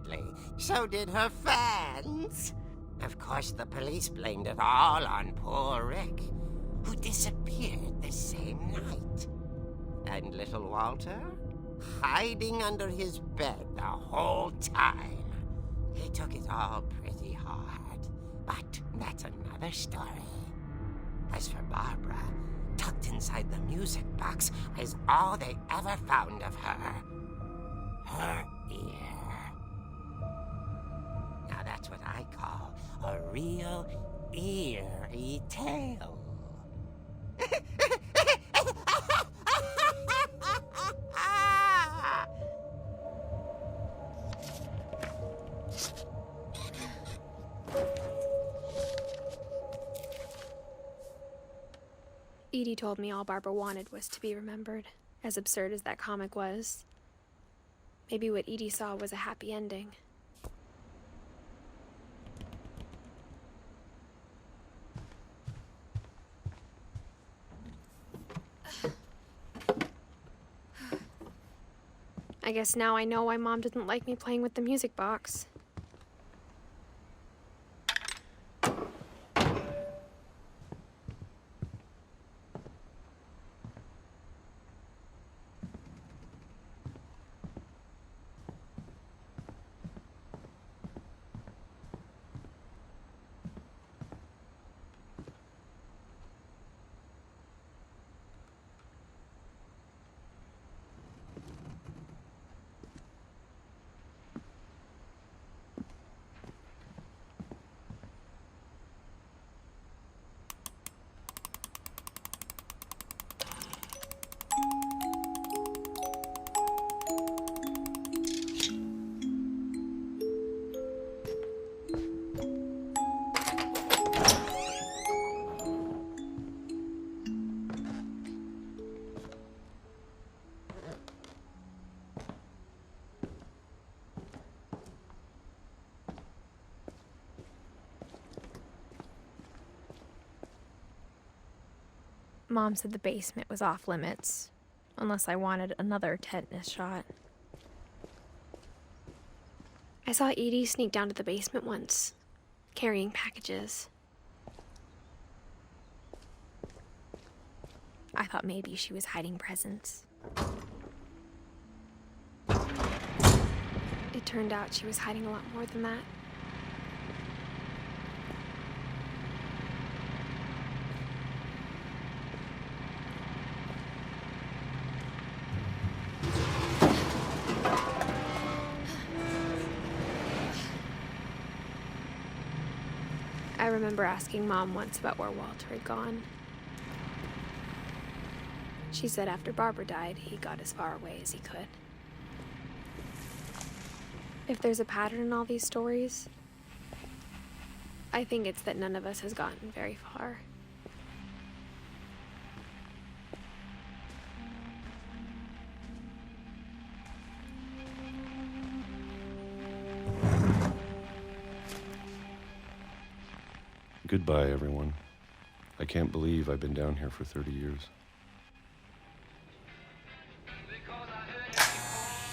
badly. So did her fans. Of course, the police blamed it all on poor Rick, who disappeared the same night. And little Walter, hiding under his bed the whole time. He took it all pretty hard, but that's another story. As for Barbara, tucked inside the music box is all they ever found of her. Her ear. Now that's what I call a real eerie tale. Edie told me all Barbara wanted was to be remembered, as absurd as that comic was. Maybe what Edie saw was a happy ending. I guess now I know why Mom didn't like me playing with the music box. Mom said the basement was off limits, unless I wanted another tetanus shot. I saw Edie sneak down to the basement once, carrying packages. I thought maybe she was hiding presents. It turned out she was hiding a lot more than that. I remember asking Mom once about where Walter had gone. She said after Barbara died, he got as far away as he could. If there's a pattern in all these stories, I think it's that none of us has gotten very far. Goodbye, everyone. I can't believe I've been down here for 30 years.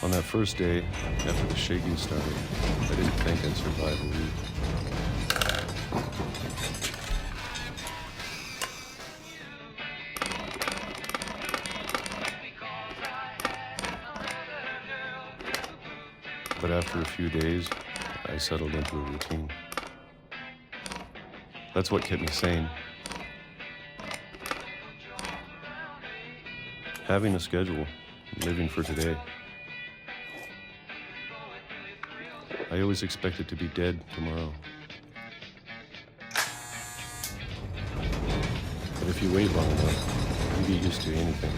On that first day, after the shaking started, I didn't think I'd survive a week. But after a few days, I settled into a routine. That's what kept me sane. Having a schedule, living for today. I always expected to be dead tomorrow. But if you wait long enough, you get used to anything.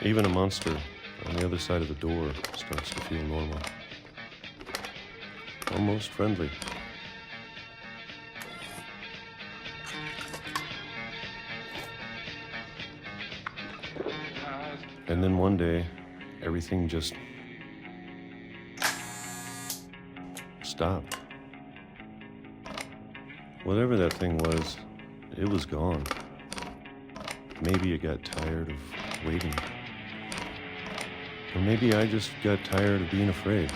Even a monster on the other side of the door starts to feel normal. Almost friendly. And then one day, everything just stopped. Whatever that thing was, it was gone. Maybe it got tired of waiting. Or maybe I just got tired of being afraid.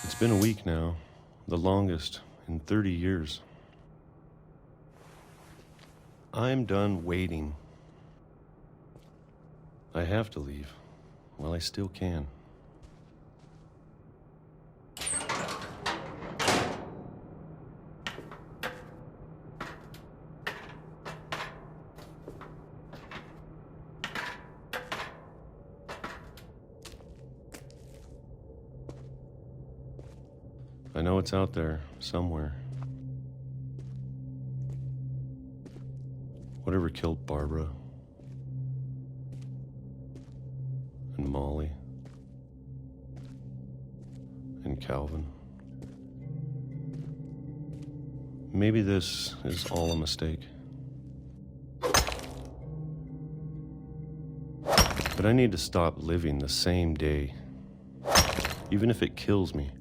It's been a week now, the longest in 30 years. I'm done waiting. I have to leave while I still can. I know it's out there, somewhere. Whatever killed Barbara and Molly and Calvin. Maybe this is all a mistake. But I need to stop living the same day, even if it kills me.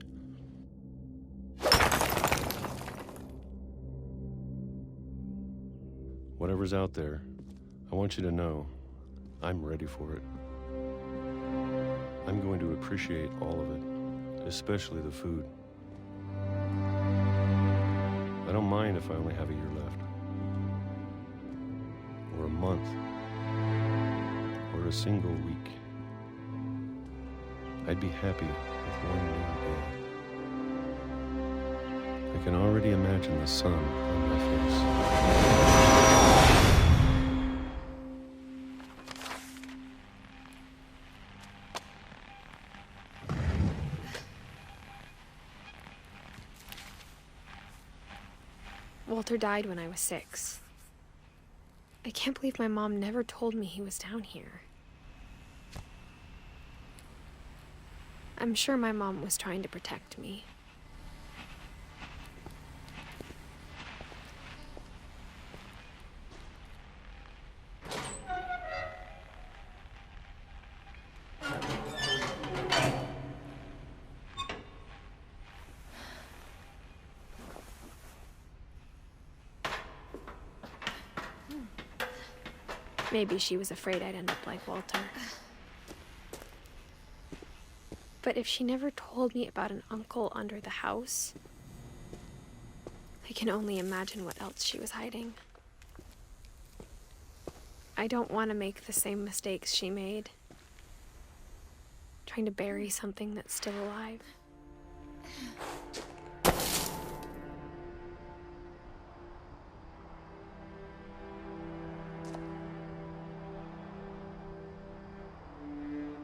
Whatever's out there, I want you to know I'm ready for it. I'm going to appreciate all of it, especially the food. I don't mind if I only have a year left, or a month, or a single week. I'd be happy with one new day. I can already imagine the sun on my face. Walter died when I was 6. I can't believe my mom never told me he was down here. I'm sure my mom was trying to protect me. Maybe she was afraid I'd end up like Walter. But if she never told me about an uncle under the house, I can only imagine what else she was hiding. I don't want to make the same mistakes she made, trying to bury something that's still alive.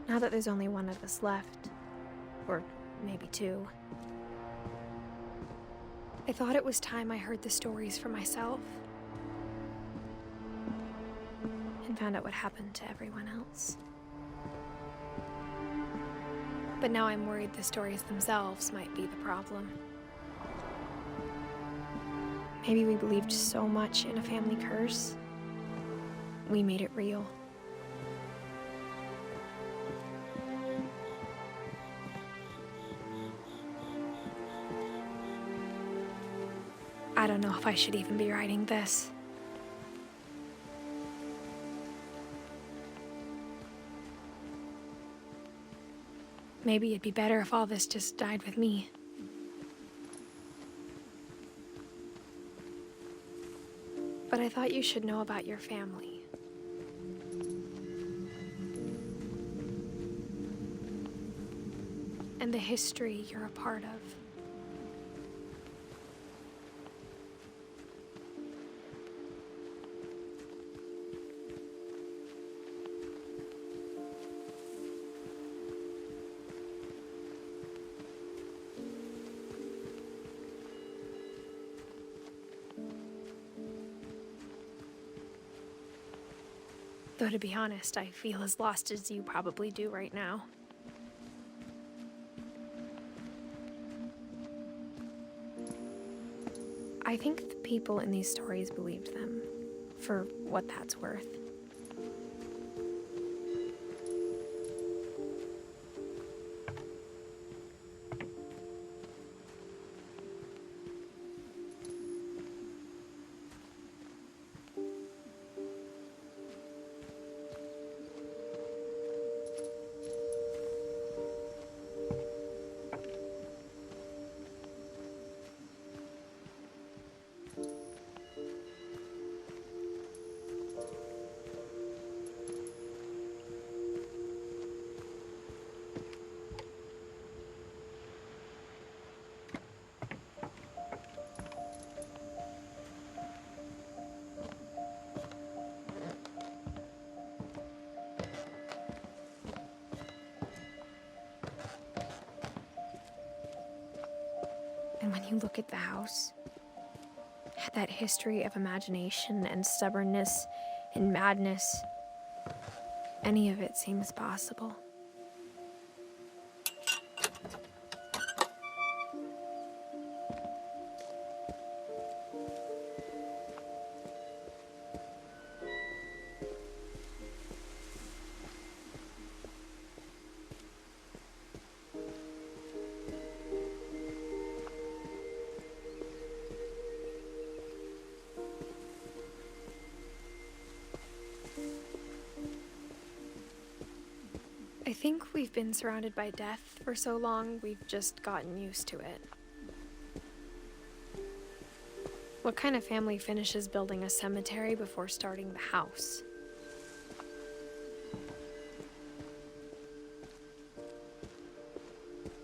Now that there's only one of us left, or maybe 2, I thought it was time I heard the stories for myself and found out what happened to everyone else. But now I'm worried the stories themselves might be the problem. Maybe we believed so much in a family curse, we made it real. I don't know if I should even be writing this. Maybe it'd be better if all this just died with me. But I thought you should know about your family. And the history you're a part of. Though to be honest, I feel as lost as you probably do right now. I think the people in these stories believed them, for what that's worth. And when you look at the house, that history of imagination and stubbornness and madness, any of it seems possible. I think we've been surrounded by death for so long, we've just gotten used to it. What kind of family finishes building a cemetery before starting the house?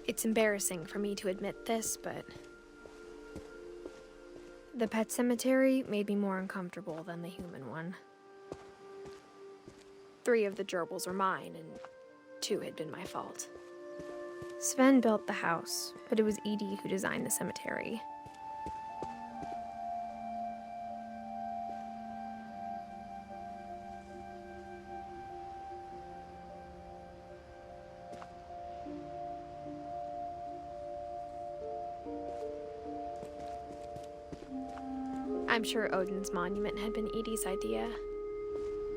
It's embarrassing for me to admit this, but the pet cemetery made me more uncomfortable than the human one. 3 of the gerbils were mine, and 2 had been my fault. Sven built the house, but it was Edie who designed the cemetery. I'm sure Odin's monument had been Edie's idea.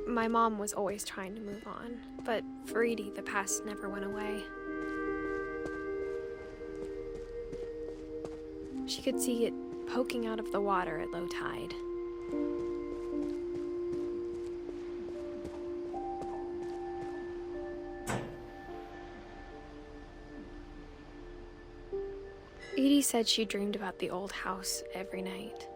My mom was always trying to move on, but for Edie, the past never went away. She could see it poking out of the water at low tide. Edie said she dreamed about the old house every night.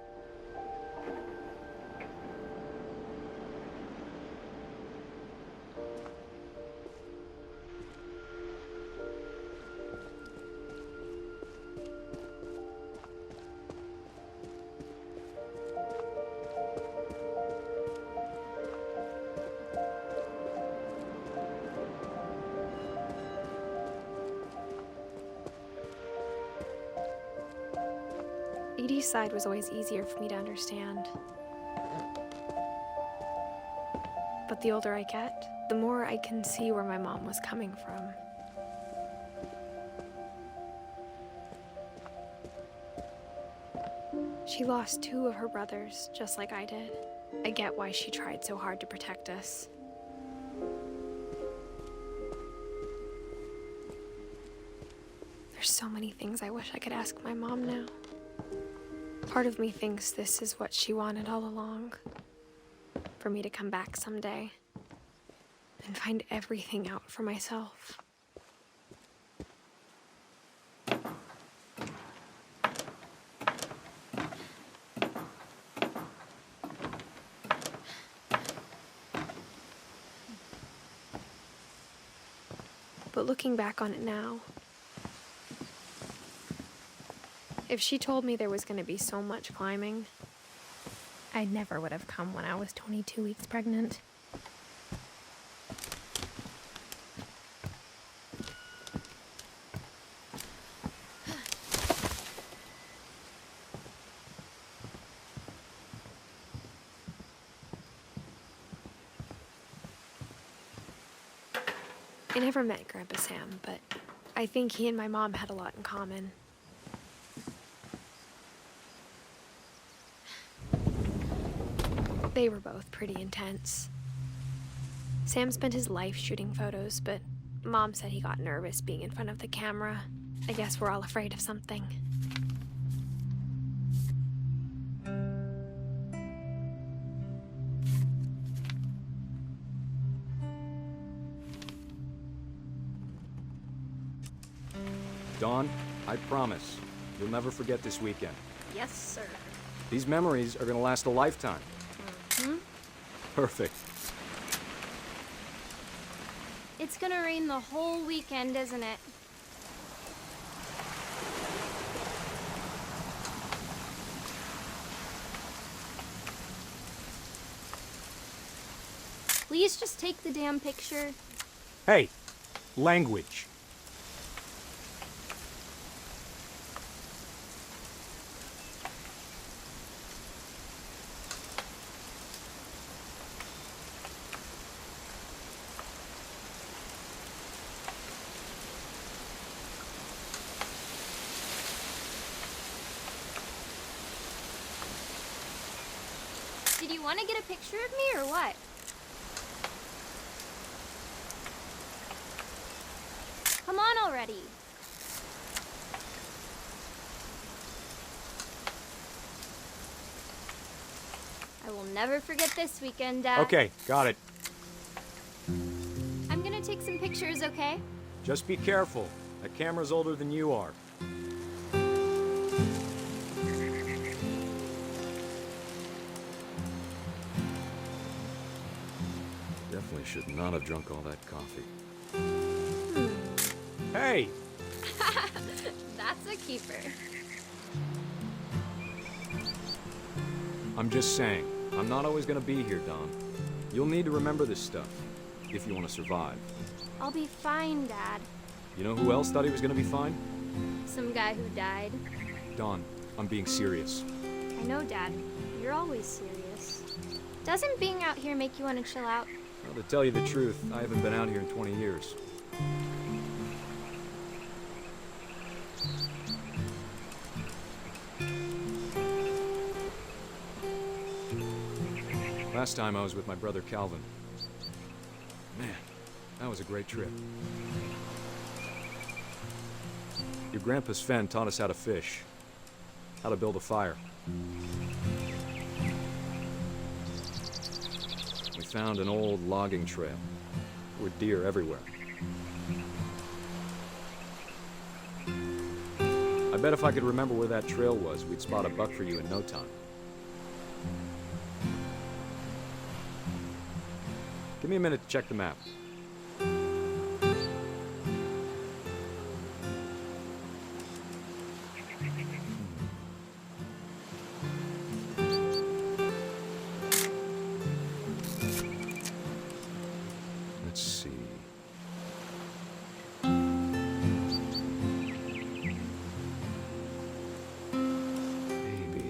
Edie's side was always easier for me to understand. But the older I get, the more I can see where my mom was coming from. She lost 2 of her brothers, just like I did. I get why she tried so hard to protect us. There's so many things I wish I could ask my mom now. Part of me thinks this is what she wanted all along. For me to come back someday and find everything out for myself. But looking back on it now, if she told me there was going to be so much climbing, I never would have come when I was 22 weeks pregnant. I never met Grandpa Sam, but I think he and my mom had a lot in common. They were both pretty intense. Sam spent his life shooting photos, but Mom said he got nervous being in front of the camera. I guess we're all afraid of something. Dawn, I promise, you'll never forget this weekend. Yes, sir. These memories are gonna last a lifetime. Hmm? Perfect. It's gonna rain the whole weekend, isn't it? Please just take the damn picture. Hey, language. Did you want to get a picture of me or what? Come on already. I will never forget this weekend, Dad. Okay, got it. I'm gonna take some pictures, okay? Just be careful. That camera's older than you are. Definitely should not have drunk all that coffee. Hey! That's a keeper. I'm just saying, I'm not always gonna be here, Don. You'll need to remember this stuff, if you want to survive. I'll be fine, Dad. You know who else thought he was gonna be fine? Some guy who died. Don, I'm being serious. I know, Dad. You're always serious. Doesn't being out here make you want to chill out? Well, to tell you the truth, I haven't been out here in 20 years. Last time I was with my brother Calvin. Man, that was a great trip. Your grandpa Sven taught us how to fish, how to build a fire. We found an old logging trail. There were deer everywhere. I bet if I could remember where that trail was, we'd spot a buck for you in no time. Give me a minute to check the map. Let's see. Maybe.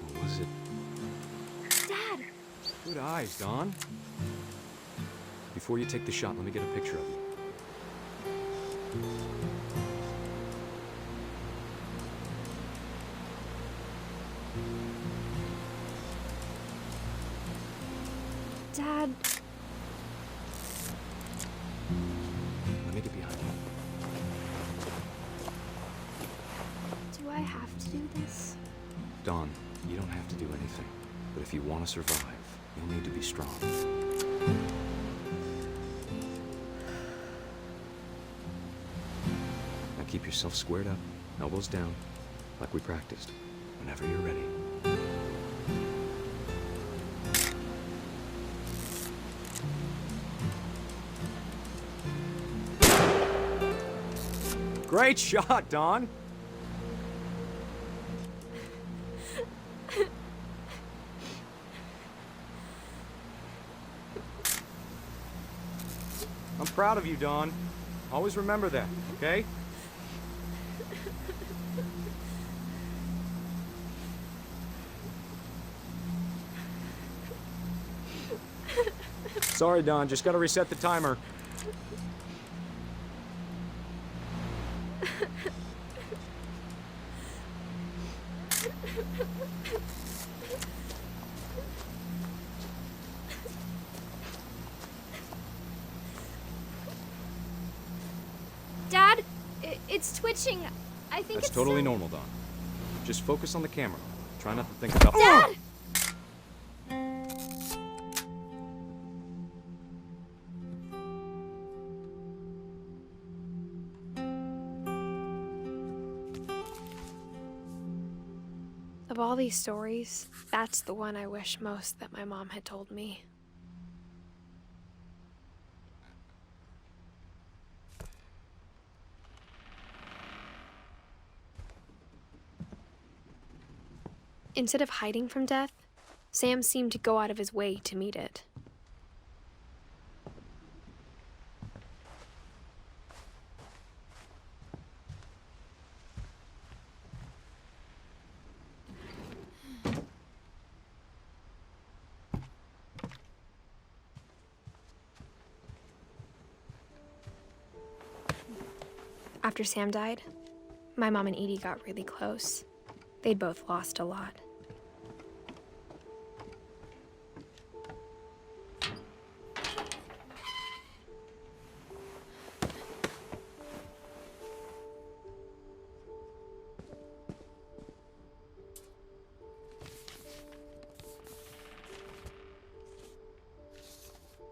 What was it? Dad! Good eyes, Don. Before you take the shot, let me get a picture of you. Dad, Let me get behind you. do I have to do this? Don, you don't have to do anything. But if you want to survive, you'll need to be strong. Now keep yourself squared up, elbows down, like we practiced, whenever you're ready. Great shot, Don! I'm proud of you, Don. Always remember that, okay? Sorry, Don. Just gotta reset the timer. Dad, it's twitching. I think That's it's totally normal, Don. Just focus on the camera. Try not to think about... Dad! Of all these stories, that's the one I wish most that my mom had told me. Instead of hiding from death, Sam seemed to go out of his way to meet it. After Sam died, my mom and Edie got really close. They'd both lost a lot.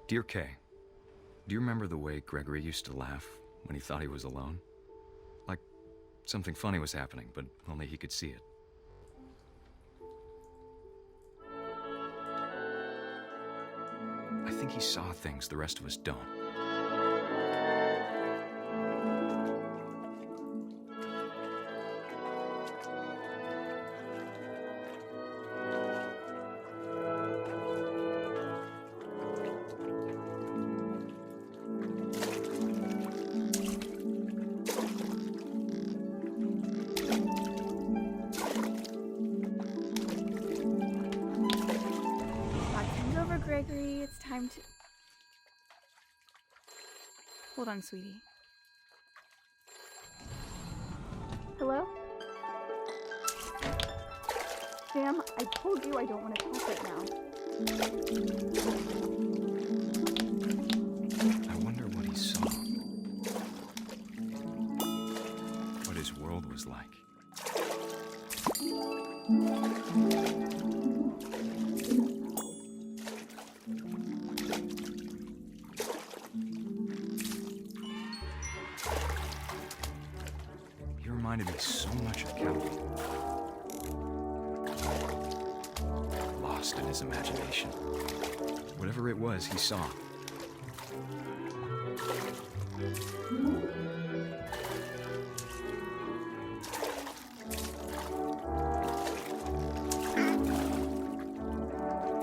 Dear Kay, do you remember the way Gregory used to laugh when he thought he was alone? Like something funny was happening, but only he could see it. I think he saw things the rest of us don't. Gregory, it's time to... Hold on, sweetie. Hello? Sam, I told you I don't want to talk right now. I wonder what he saw. What his world was like. He reminded me so much of Calvin. Lost in his imagination. Whatever it was, he saw.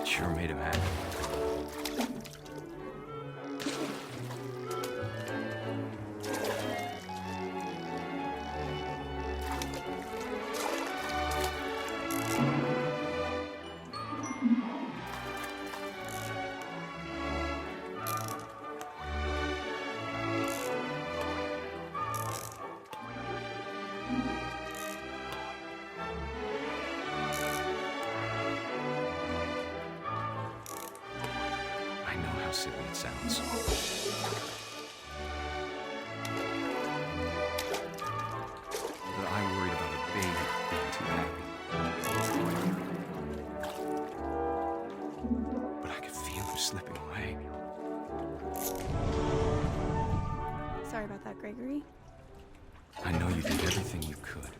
It sure made him happy. I know how silly it sounds. But I worried about a baby being too happy. But I could feel him slipping away. Sorry about that, Gregory. I know you did everything you could.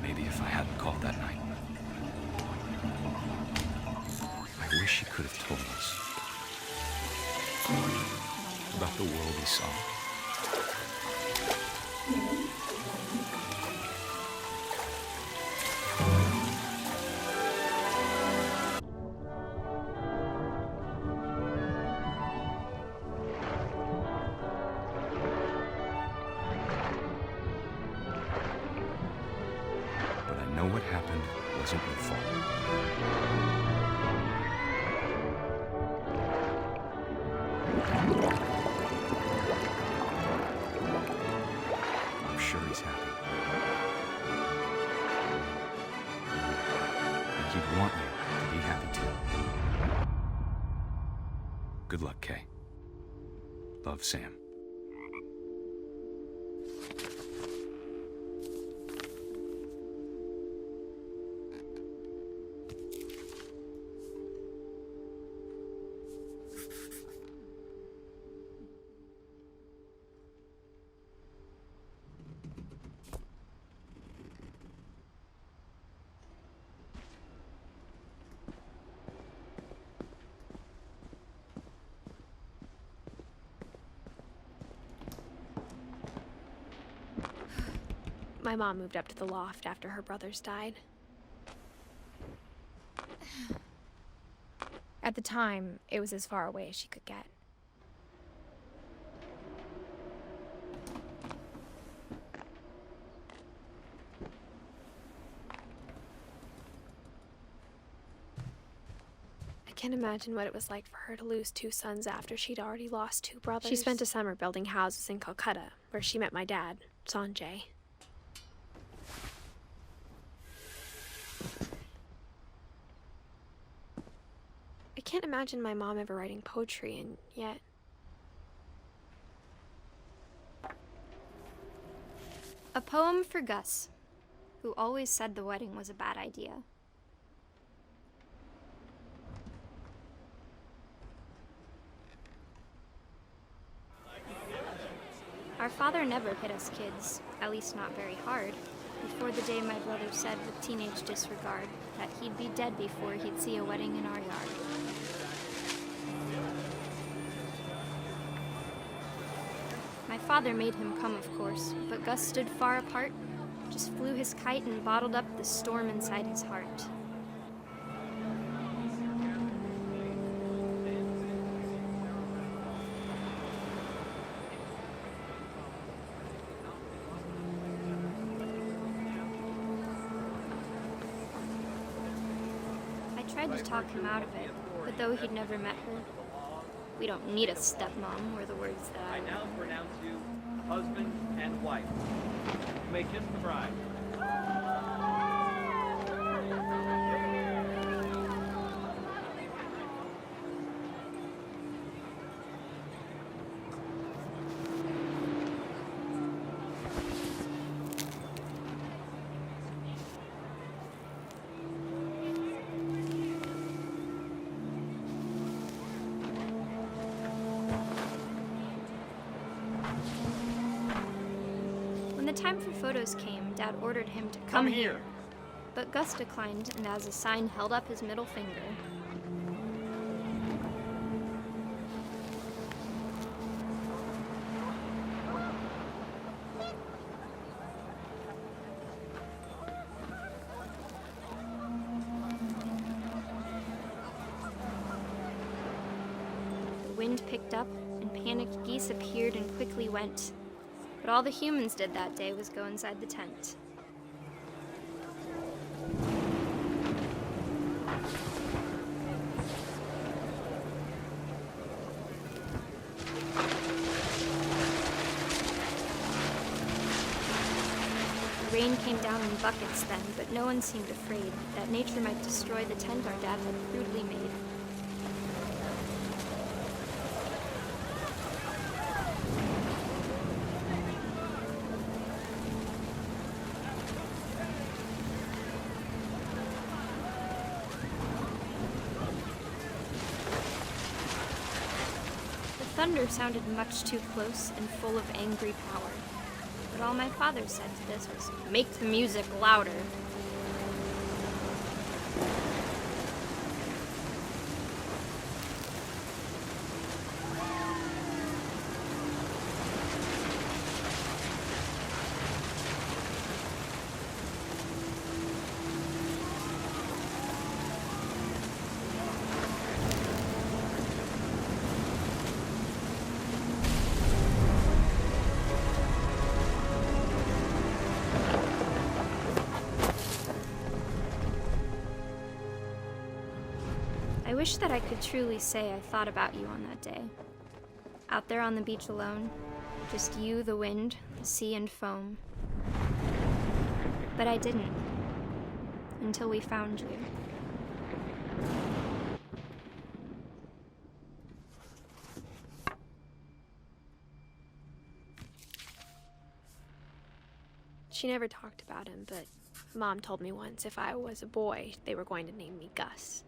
Maybe if I hadn't called that night. I wish he could have told us about the world he saw. But I know what happened wasn't your fault. I'm sure he's happy. And he'd want you to be happy too. Good luck, Kay. Love, Sam. My mom moved up to the loft after her brothers died. At the time, it was as far away as she could get. I can't imagine what it was like for her to lose 2 sons after she'd already lost 2 brothers. She spent a summer building houses in Calcutta, where she met my dad, Sanjay. I can't imagine my mom ever writing poetry, and yet... A poem for Gus, who always said the wedding was a bad idea. Our father never hit us kids, at least not very hard, before the day my brother said with teenage disregard that he'd be dead before he'd see a wedding in our yard. My father made him come, of course, but Gus stood far apart, just flew his kite and bottled up the storm inside his heart. I tried to talk him out of it, but though he'd never met her, "We don't need a stepmom," were the words that I now pronounce you husband and wife. You may kiss the bride. When the time for photos came, Dad ordered him to come here. But Gus declined, and as a sign held up his middle finger. The wind picked up, and panicked geese appeared and quickly went. But all the humans did that day was go inside the tent. The rain came down in buckets then, but no one seemed afraid that nature might destroy the tent our dad had crudely made. Thunder sounded much too close and full of angry power. But all my father said to this was, "Make the music louder." I wish that I could truly say I thought about you on that day. Out there on the beach alone, just you, the wind, the sea, and foam. But I didn't, until we found you. She never talked about him, but Mom told me once if I was a boy, they were going to name me Gus.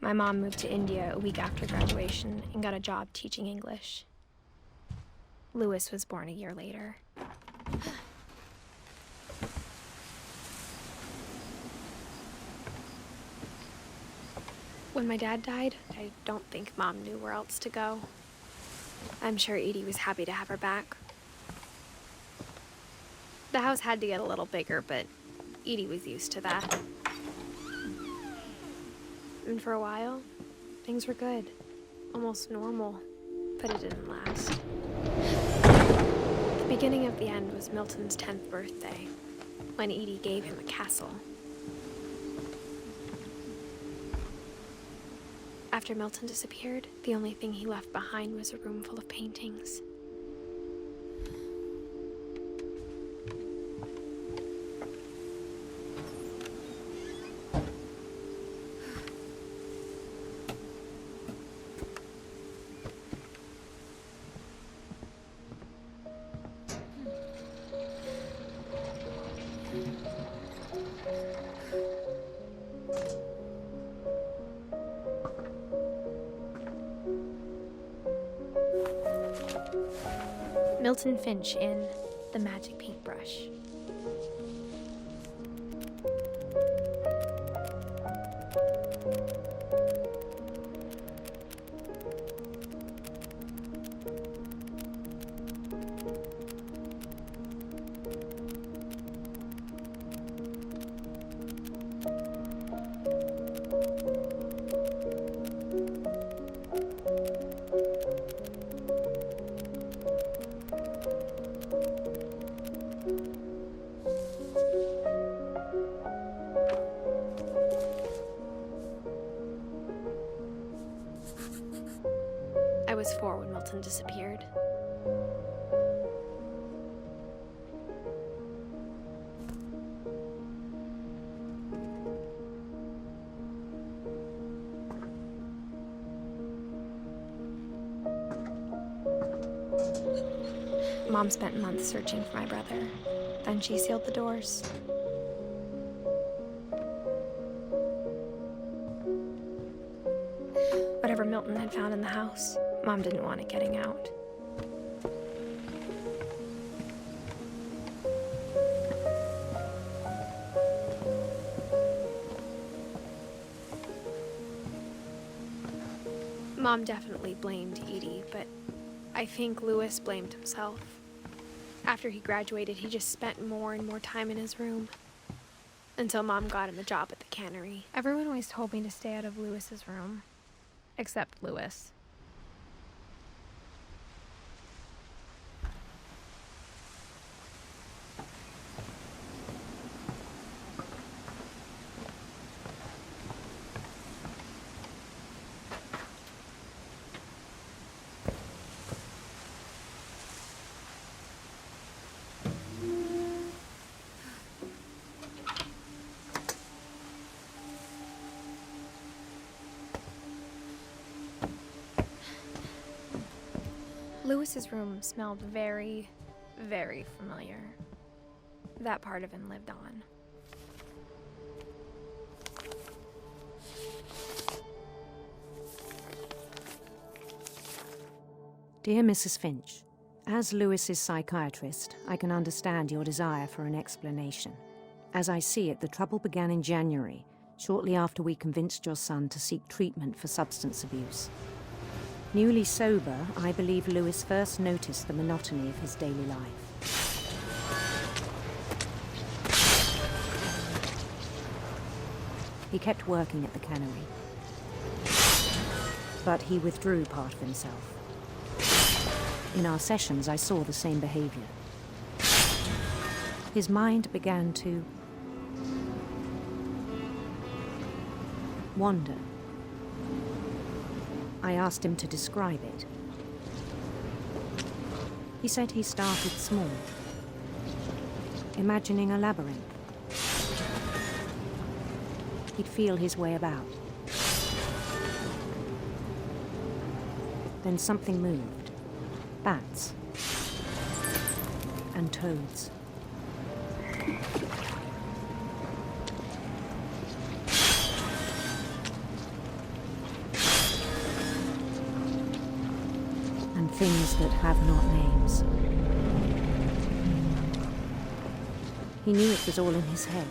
My mom moved to India a week after graduation and got a job teaching English. Louis was born a year later. When my dad died, I don't think Mom knew where else to go. I'm sure Edie was happy to have her back. The house had to get a little bigger, but Edie was used to that. And for a while, things were good. Almost normal, but it didn't last. The beginning of the end was Milton's 10th birthday, when Edie gave him a castle. After Milton disappeared, the only thing he left behind was a room full of paintings. Milton Finch in The Magic Paintbrush. I was 4 when Milton disappeared. Mom spent months searching for my brother. Then she sealed the doors. Whatever Milton had found in the house, Mom didn't want it getting out. Mom definitely blamed Edie, but I think Louis blamed himself. After he graduated, he just spent more and more time in his room. Until Mom got him a job at the cannery. Everyone always told me to stay out of Louis's room. Except Louis. Louis's room smelled very, very familiar. That part of him lived on. Dear Mrs. Finch, as Louis's psychiatrist, I can understand your desire for an explanation. As I see it, the trouble began in January, shortly after we convinced your son to seek treatment for substance abuse. Newly sober, I believe Louis first noticed the monotony of his daily life. He kept working at the cannery, but he withdrew part of himself. In our sessions, I saw the same behavior. His mind began to wander. I asked him to describe it. He said he started small, imagining a labyrinth. He'd feel his way about. Then something moved. Bats. And toads. things that have not names. He knew it was all in his head.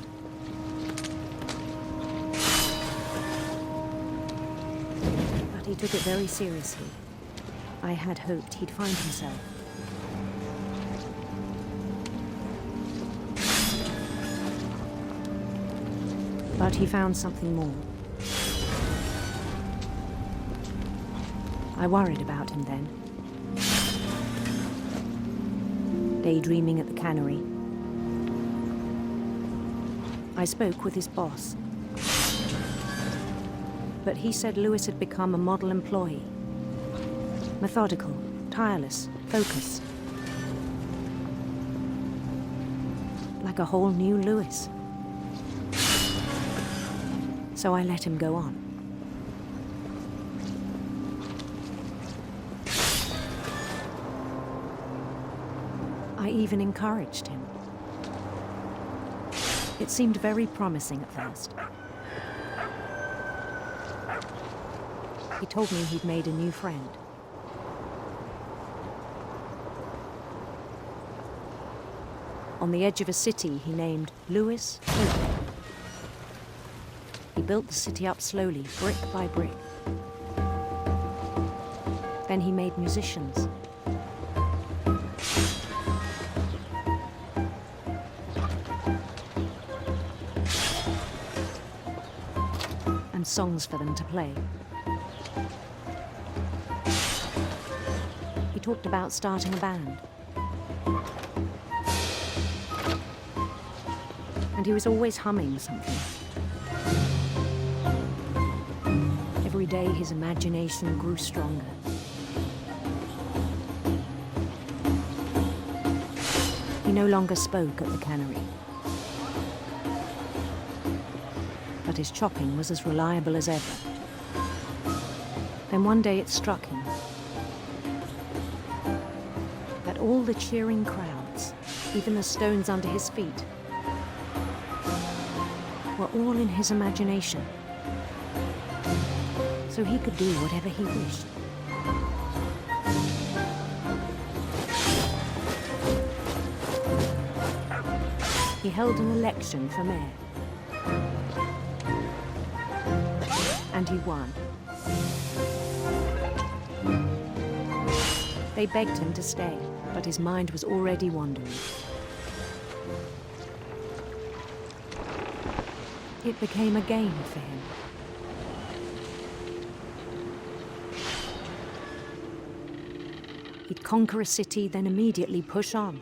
But he took it very seriously. I had hoped he'd find himself. But he found something more. I worried about him then. Daydreaming at the cannery. I spoke with his boss. But he said Lewis had become a model employee. Methodical, tireless, focused. Like a whole new Lewis. So I let him go on. I even encouraged him. It seemed very promising at first. He told me he'd made a new friend. On the edge of a city he named Lewis Hope. He built the city up slowly, brick by brick. Then he made musicians. And songs for them to play. He talked about starting a band. And he was always humming something. Every day his imagination grew stronger. He no longer spoke at the cannery. But his chopping was as reliable as ever. Then one day it struck him that all the cheering crowds, even the stones under his feet, were all in his imagination. So he could do whatever he wished. He held an election for mayor. And he won. They begged him to stay, but his mind was already wandering. It became a game for him. He'd conquer a city, then immediately push on.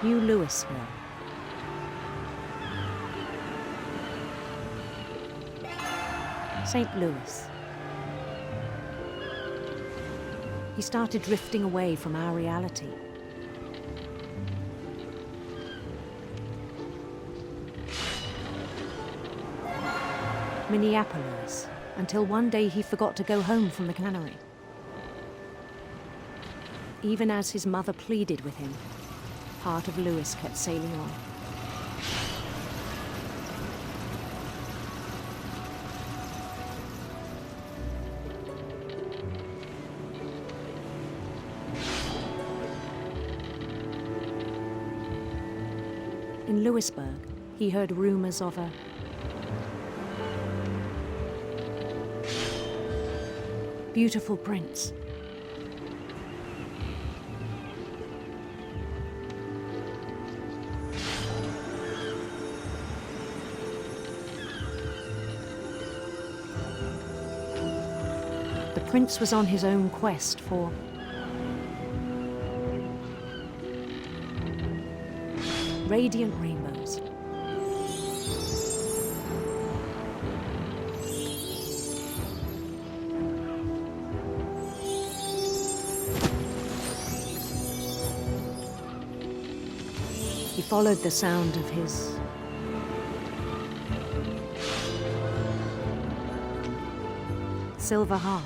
New Louisville. St. Louis. He started drifting away from our reality. Minneapolis, until one day he forgot to go home from the cannery. Even as his mother pleaded with him, part of Lewis kept sailing on. In Lewisburg, he heard rumors of a beautiful prince. The prince was on his own quest for radiant rainbows. He followed the sound of his silver harp.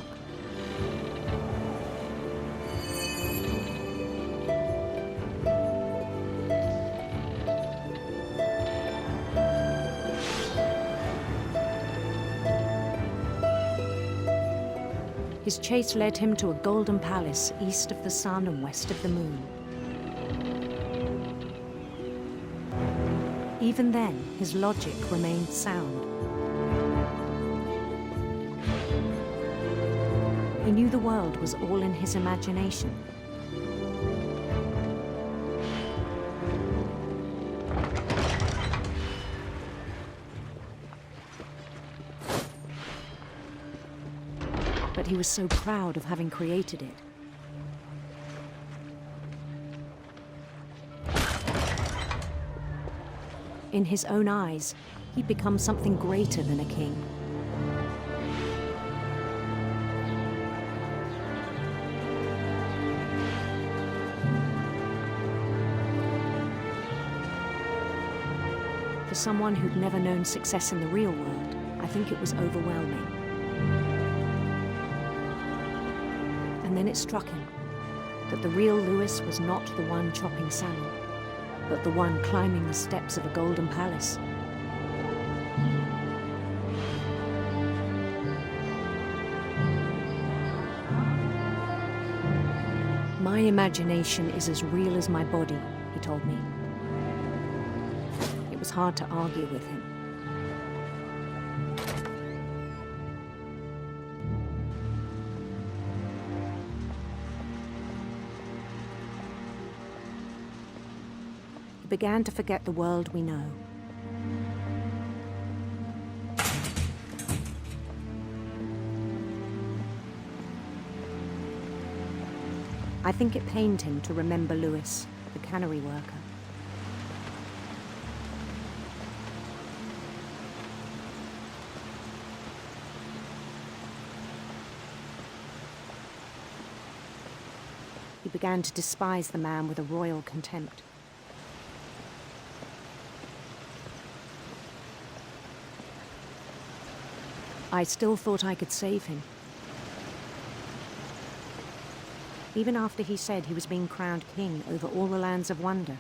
His chase led him to a golden palace east of the sun and west of the moon. Even then, his logic remained sound. He knew the world was all in his imagination. But he was so proud of having created it. In his own eyes, he'd become something greater than a king. For someone who'd never known success in the real world, I think it was overwhelming. And then it struck him that the real Lewis was not the one chopping salmon, but the one climbing the steps of a golden palace. My imagination is as real as my body, he told me. It was hard to argue with him. He began to forget the world we know. I think it pained him to remember Lewis, the cannery worker. He began to despise the man with a royal contempt. I still thought I could save him. Even after he said he was being crowned king over all the lands of wonder.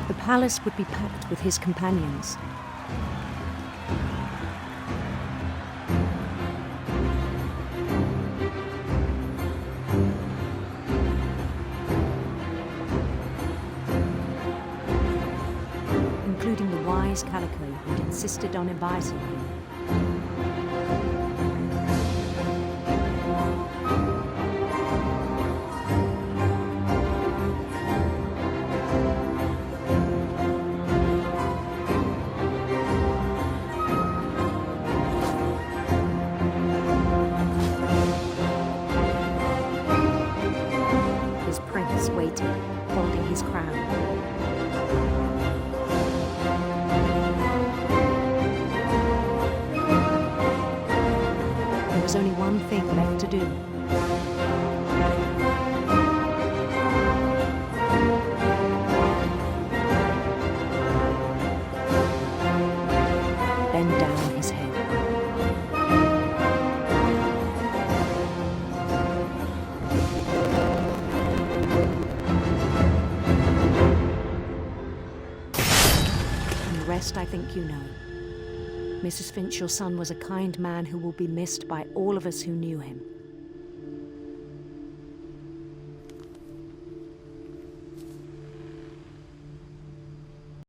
The palace would be packed with his companions. Including the wise Calico who'd insisted on advising him. His prince waited, holding his crown. There was only one thing left to do. Bend down his head. And the rest I think you know. Mrs. Finch, your son was a kind man who will be missed by all of us who knew him.